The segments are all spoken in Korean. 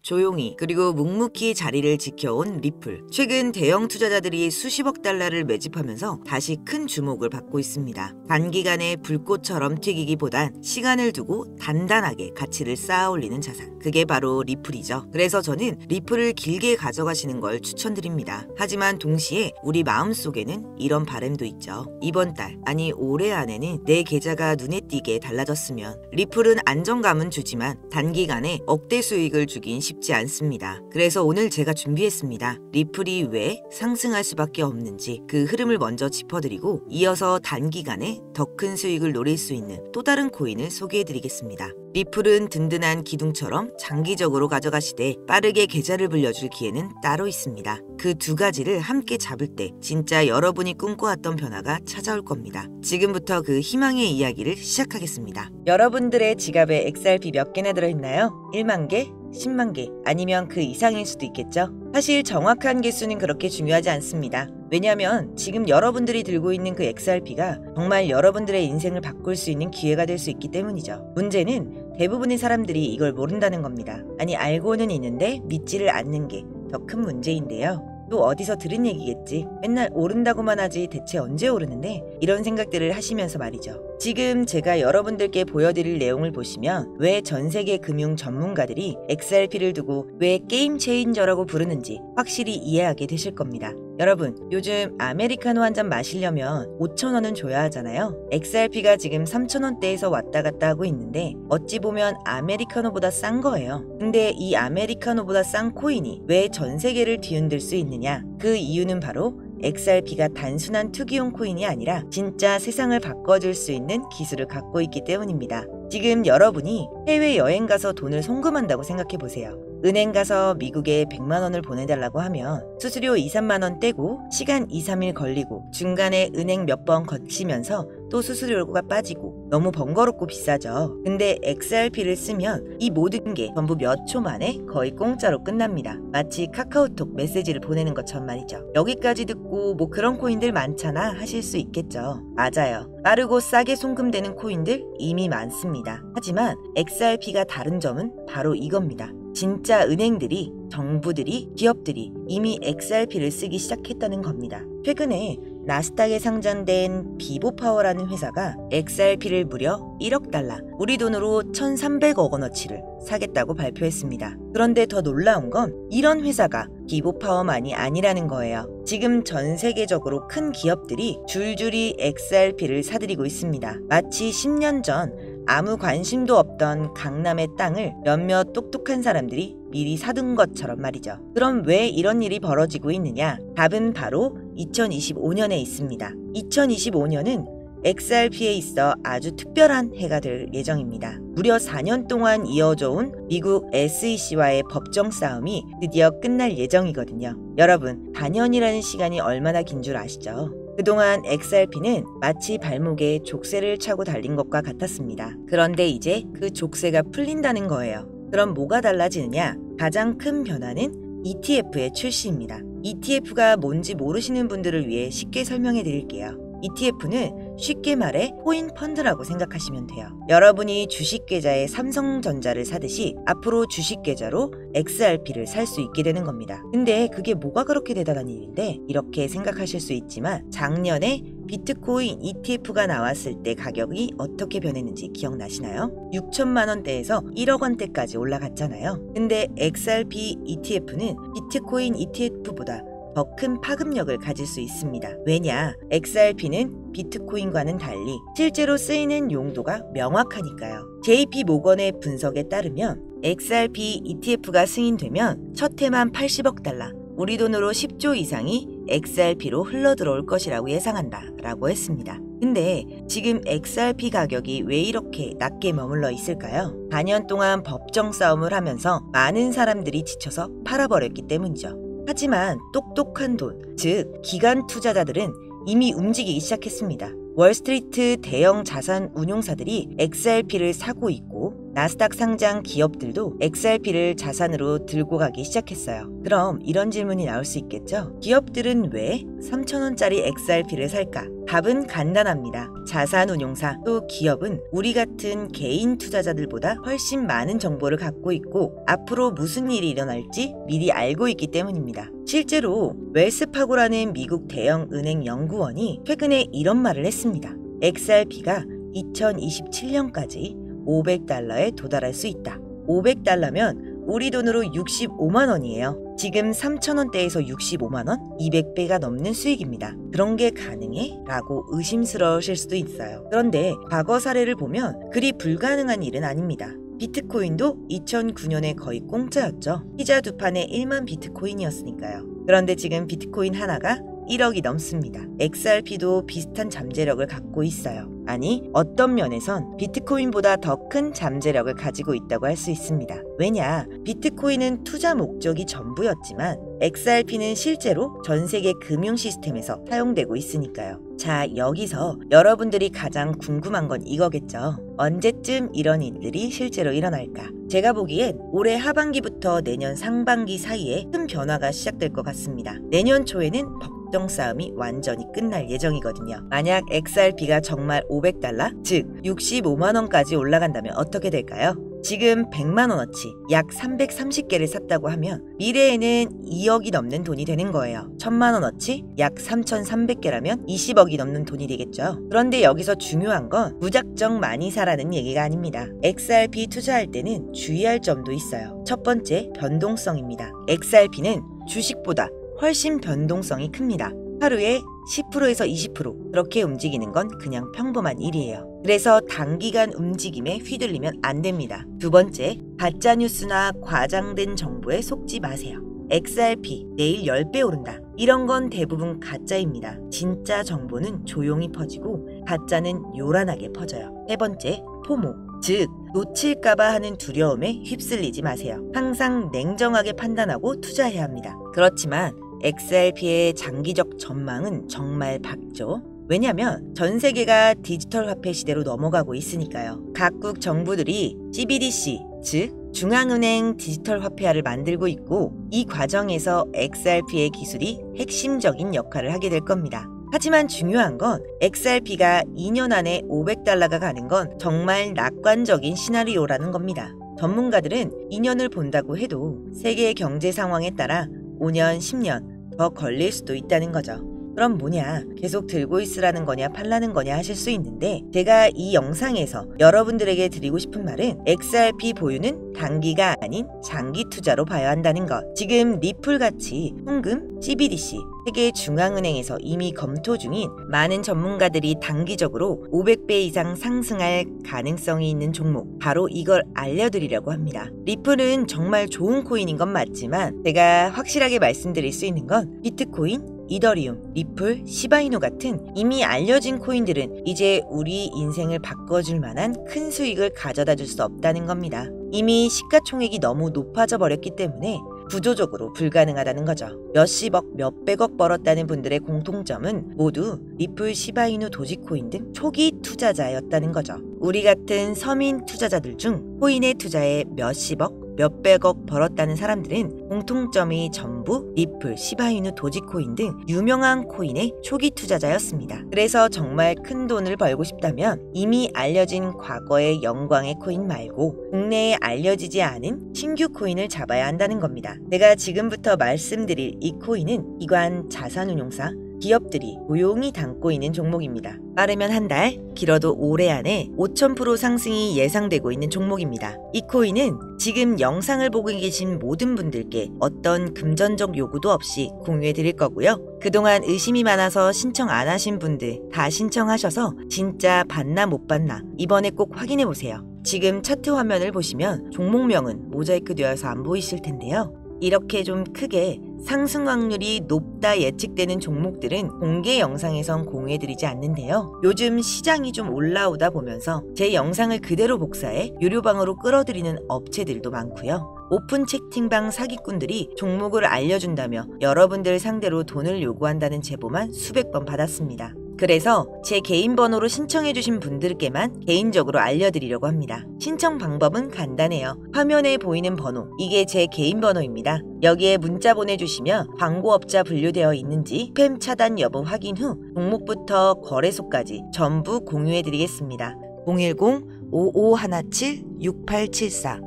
조용히 그리고 묵묵히 자리를 지켜온 리플. 최근 대형 투자자들이 수십억 달러를 매집하면서 다시 큰 주목을 받고 있습니다. 단기간에 불꽃처럼 튀기기보단 시간을 두고 단단하게 가치를 쌓아 올리는 자산. 그게 바로 리플이죠. 그래서 저는 리플을 길게 가져가시는 걸 추천드립니다. 하지만 동시에 우리 마음속에는 이런 바람도 있죠. 이번 달, 아니 올해 안에는 내 계좌가 눈에 띄게 달라졌으면. 리플은 안정감은 주지만 단기간에 억대 수익을 주긴 쉽지 않습니다. 그래서 오늘 제가 준비했습니다. 리플이 왜 상승할 수밖에 없는지 그 흐름을 먼저 짚어드리고 이어서 단기간에 더 큰 수익을 노릴 수 있는 또 다른 코인을 소개해드리겠습니다. 리플은 든든한 기둥처럼 장기적으로 가져가시되 빠르게 계좌를 불려줄 기회는 따로 있습니다. 그 두 가지를 함께 잡을 때 진짜 여러분이 꿈꿔왔던 변화가 찾아올 겁니다. 지금부터 그 희망의 이야기를 시작하겠습니다. 여러분들의 지갑에 XRP 몇 개나 들어있나요? 1만 개? 10만 개? 아니면 그 이상일 수도 있겠죠? 사실 정확한 개수는 그렇게 중요하지 않습니다. 왜냐하면 지금 여러분들이 들고 있는 그 XRP가 정말 여러분들의 인생을 바꿀 수 있는 기회가 될 수 있기 때문이죠. 문제는 대부분의 사람들이 이걸 모른다는 겁니다. 아니 알고는 있는데 믿지를 않는 게 더 큰 문제인데요. 또 어디서 들은 얘기겠지. 맨날 오른다고만 하지 대체 언제 오르는데? 이런 생각들을 하시면서 말이죠. 지금 제가 여러분들께 보여드릴 내용을 보시면 왜 전세계 금융 전문가들이 XRP를 두고 왜 게임 체인저라고 부르는지 확실히 이해하게 되실 겁니다. 여러분, 요즘 아메리카노 한 잔 마시려면 5,000원은 줘야 하잖아요. XRP가 지금 3,000원대에서 왔다 갔다 하고 있는데 어찌 보면 아메리카노보다 싼 거예요. 근데 이 아메리카노보다 싼 코인이 왜 전 세계를 뒤흔들 수 있느냐? 그 이유는 바로 XRP가 단순한 투기용 코인이 아니라 진짜 세상을 바꿔줄 수 있는 기술을 갖고 있기 때문입니다. 지금 여러분이 해외여행 가서 돈을 송금한다고 생각해보세요. 은행 가서 미국에 100만 원을 보내달라고 하면 수수료 2, 3만 원 떼고 시간 2, 3일 걸리고 중간에 은행 몇 번 거치면서 또 수수료가 빠지고 너무 번거롭고 비싸죠. 근데 XRP를 쓰면 이 모든 게 전부 몇 초 만에 거의 공짜로 끝납니다. 마치 카카오톡 메시지를 보내는 것처럼 말이죠. 여기까지 듣고 뭐 그런 코인들 많잖아 하실 수 있겠죠. 맞아요. 빠르고 싸게 송금되는 코인들 이미 많습니다. 하지만 XRP가 다른 점은 바로 이겁니다. 진짜 은행들이, 정부들이, 기업들이 이미 XRP를 쓰기 시작했다는 겁니다. 최근에 나스닥에 상장된 비보파워라는 회사가 XRP를 무려 1억 달러, 우리 돈으로 1,300억 원어치를 사겠다고 발표했습니다. 그런데 더 놀라운 건 이런 회사가 비보파워만이 아니라는 거예요. 지금 전 세계적으로 큰 기업들이 줄줄이 XRP를 사들이고 있습니다. 마치 10년 전 아무 관심도 없던 강남의 땅을 몇몇 똑똑한 사람들이 미리 사둔 것처럼 말이죠. 그럼 왜 이런 일이 벌어지고 있느냐? 답은 바로 2025년에 있습니다. 2025년은 XRP에 있어 아주 특별한 해가 될 예정입니다. 무려 4년 동안 이어져 온 미국 SEC와의 법정 싸움이 드디어 끝날 예정이거든요. 여러분, 4년이라는 시간이 얼마나 긴 줄 아시죠? 그동안 XRP는 마치 발목에 족쇄를 차고 달린 것과 같았습니다. 그런데 이제 그 족쇄가 풀린다는 거예요. 그럼 뭐가 달라지느냐? 가장 큰 변화는 ETF의 출시입니다. ETF가 뭔지 모르시는 분들을 위해 쉽게 설명해 드릴게요. ETF는 쉽게 말해 코인 펀드라고 생각하시면 돼요. 여러분이 주식 계좌에 삼성전자를 사듯이 앞으로 주식 계좌로 XRP를 살 수 있게 되는 겁니다. 근데 그게 뭐가 그렇게 대단한 일인데? 이렇게 생각하실 수 있지만 작년에 비트코인 ETF가 나왔을 때 가격이 어떻게 변했는지 기억나시나요? 6천만 원대에서 1억 원대까지 올라갔잖아요. 근데 XRP ETF는 비트코인 ETF보다 더 큰 파급력을 가질 수 있습니다. 왜냐? XRP는 비트코인과는 달리 실제로 쓰이는 용도가 명확하니까요. JP 모건의 분석에 따르면 XRP ETF가 승인되면 첫 해만 80억 달러, 우리 돈으로 10조 이상이 XRP로 흘러들어올 것이라고 예상한다 라고 했습니다. 근데 지금 XRP 가격이 왜 이렇게 낮게 머물러 있을까요? 4년 동안 법정 싸움을 하면서 많은 사람들이 지쳐서 팔아버렸기 때문이죠. 하지만 똑똑한 돈, 즉 기관 투자자들은 이미 움직이기 시작했습니다. 월스트리트 대형 자산 운용사들이 XRP를 사고 있고 나스닥 상장 기업들도 XRP를 자산으로 들고 가기 시작했어요. 그럼 이런 질문이 나올 수 있겠죠? 기업들은 왜 3,000원짜리 XRP를 살까? 답은 간단합니다. 자산운용사 또 기업은 우리 같은 개인 투자자들보다 훨씬 많은 정보를 갖고 있고 앞으로 무슨 일이 일어날지 미리 알고 있기 때문입니다. 실제로 웰스파고라는 미국 대형 은행 연구원이 최근에 이런 말을 했습니다. XRP가 2027년까지 500달러에 도달할 수 있다. 500달러면 우리 돈으로 65만 원이에요. 지금 3,000원대에서 65만 원? 200배가 넘는 수익입니다. 그런 게 가능해? 라고 의심스러우실 수도 있어요. 그런데 과거 사례를 보면 그리 불가능한 일은 아닙니다. 비트코인도 2009년에 거의 공짜였죠. 피자 두 판에 1만 비트코인이었으니까요. 그런데 지금 비트코인 하나가 1억이 넘습니다. XRP도 비슷한 잠재력을 갖고 있어요. 아니, 어떤 면에선 비트코인보다 더 큰 잠재력을 가지고 있다고 할 수 있습니다. 왜냐, 비트코인은 투자 목적이 전부였지만 XRP는 실제로 전 세계 금융 시스템에서 사용되고 있으니까요. 자, 여기서 여러분들이 가장 궁금한 건 이거겠죠. 언제쯤 이런 일들이 실제로 일어날까? 제가 보기엔 올해 하반기부터 내년 상반기 사이에 큰 변화가 시작될 것 같습니다. 내년 초에는 법정 싸움이 완전히 끝날 예정이거든요. 만약 XRP가 정말 500달러, 즉 65만 원까지 올라간다면 어떻게 될까요? 지금 100만 원어치 약 330개를 샀다고 하면 미래에는 2억이 넘는 돈이 되는 거예요. 1000만 원어치 약 3,300개라면 20억이 넘는 돈이 되겠죠. 그런데 여기서 중요한 건 무작정 많이 사라는 얘기가 아닙니다. XRP 투자할 때는 주의할 점도 있어요. 첫 번째, 변동성입니다. XRP는 주식보다 훨씬 변동성이 큽니다. 하루에 10%에서 20% 그렇게 움직이는 건 그냥 평범한 일이에요. 그래서 단기간 움직임에 휘둘리면 안 됩니다. 두 번째, 가짜뉴스나 과장된 정보에 속지 마세요. XRP 내일 10배 오른다. 이런 건 대부분 가짜입니다. 진짜 정보는 조용히 퍼지고 가짜는 요란하게 퍼져요. 세 번째, 포모. 즉, 놓칠까봐 하는 두려움에 휩쓸리지 마세요. 항상 냉정하게 판단하고 투자해야 합니다. 그렇지만 XRP의 장기적 전망은 정말 밝죠. 왜냐하면 전 세계가 디지털 화폐 시대로 넘어가고 있으니까요. 각국 정부들이 CBDC, 즉 중앙은행 디지털 화폐화를 만들고 있고 이 과정에서 XRP의 기술이 핵심적인 역할을 하게 될 겁니다. 하지만 중요한 건 XRP가 2년 안에 500달러가 가는 건 정말 낙관적인 시나리오라는 겁니다. 전문가들은 2년을 본다고 해도 세계 경제 상황에 따라 5년, 10년 더 걸릴 수도 있다는 거죠. 그럼 뭐냐, 계속 들고 있으라는 거냐 팔라는 거냐 하실 수 있는데 제가 이 영상에서 여러분들에게 드리고 싶은 말은 XRP 보유는 단기가 아닌 장기 투자로 봐야 한다는 것. 지금 리플같이 송금, CBDC, 세계 중앙은행에서 이미 검토 중인 많은 전문가들이 단기적으로 500배 이상 상승할 가능성이 있는 종목, 바로 이걸 알려드리려고 합니다. 리플은 정말 좋은 코인인 건 맞지만 제가 확실하게 말씀드릴 수 있는 건 비트코인, 이더리움, 리플, 시바이누 같은 이미 알려진 코인들은 이제 우리 인생을 바꿔줄 만한 큰 수익을 가져다 줄 수 없다는 겁니다. 이미 시가총액이 너무 높아져 버렸기 때문에 구조적으로 불가능하다는 거죠. 몇십억, 몇백억 벌었다는 분들의 공통점은 모두 리플, 시바이누, 도지코인 등 초기 투자자였다는 거죠. 우리 같은 서민 투자자들 중 코인에 투자해 몇십억, 몇백억 벌었다는 사람들은 공통점이 전부 리플, 시바이누, 도지코인 등 유명한 코인의 초기 투자자였습니다. 그래서 정말 큰 돈을 벌고 싶다면 이미 알려진 과거의 영광의 코인 말고 국내에 알려지지 않은 신규 코인을 잡아야 한다는 겁니다. 제가 지금부터 말씀드릴 이 코인은 기관 자산운용사, 기업들이 조용히 담고 있는 종목입니다. 빠르면 한 달, 길어도 올해 안에 5000% 상승이 예상되고 있는 종목입니다. 이 코인은 지금 영상을 보고 계신 모든 분들께 어떤 금전적 요구도 없이 공유해 드릴 거고요. 그동안 의심이 많아서 신청 안 하신 분들 다 신청하셔서 진짜 받나 못 받나 이번에 꼭 확인해 보세요. 지금 차트 화면을 보시면 종목명은 모자이크 되어서 안 보이실 텐데요. 이렇게 좀 크게 상승 확률이 높다 예측되는 종목들은 공개 영상에선 공유해드리지 않는데요. 요즘 시장이 좀 올라오다 보면서 제 영상을 그대로 복사해 유료방으로 끌어들이는 업체들도 많고요. 오픈 채팅방 사기꾼들이 종목을 알려준다며 여러분들 상대로 돈을 요구한다는 제보만 수백 번 받았습니다. 그래서 제 개인 번호로 신청해주신 분들께만 개인적으로 알려드리려고 합니다. 신청 방법은 간단해요. 화면에 보이는 번호, 이게 제 개인 번호입니다. 여기에 문자 보내주시면 광고업자 분류되어 있는지 스팸 차단 여부 확인 후 종목부터 거래소까지 전부 공유해드리겠습니다. 010-5517-6874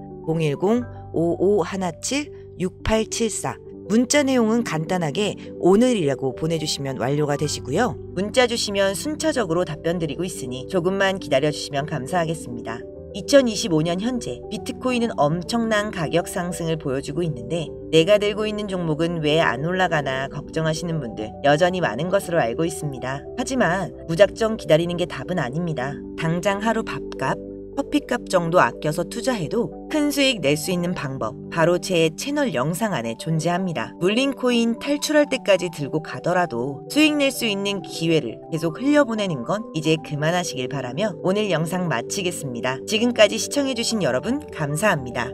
010-5517-6874 문자 내용은 간단하게 오늘이라고 보내주시면 완료가 되시고요. 문자 주시면 순차적으로 답변 드리고 있으니 조금만 기다려주시면 감사하겠습니다. 2025년 현재 비트코인은 엄청난 가격 상승을 보여주고 있는데 내가 들고 있는 종목은 왜 안 올라가나 걱정하시는 분들 여전히 많은 것으로 알고 있습니다. 하지만 무작정 기다리는 게 답은 아닙니다. 당장 하루 밥값, 커피값 정도 아껴서 투자해도 큰 수익 낼 수 있는 방법 바로 제 채널 영상 안에 존재합니다. 물린 코인 탈출할 때까지 들고 가더라도 수익 낼 수 있는 기회를 계속 흘려보내는 건 이제 그만하시길 바라며 오늘 영상 마치겠습니다. 지금까지 시청해주신 여러분 감사합니다.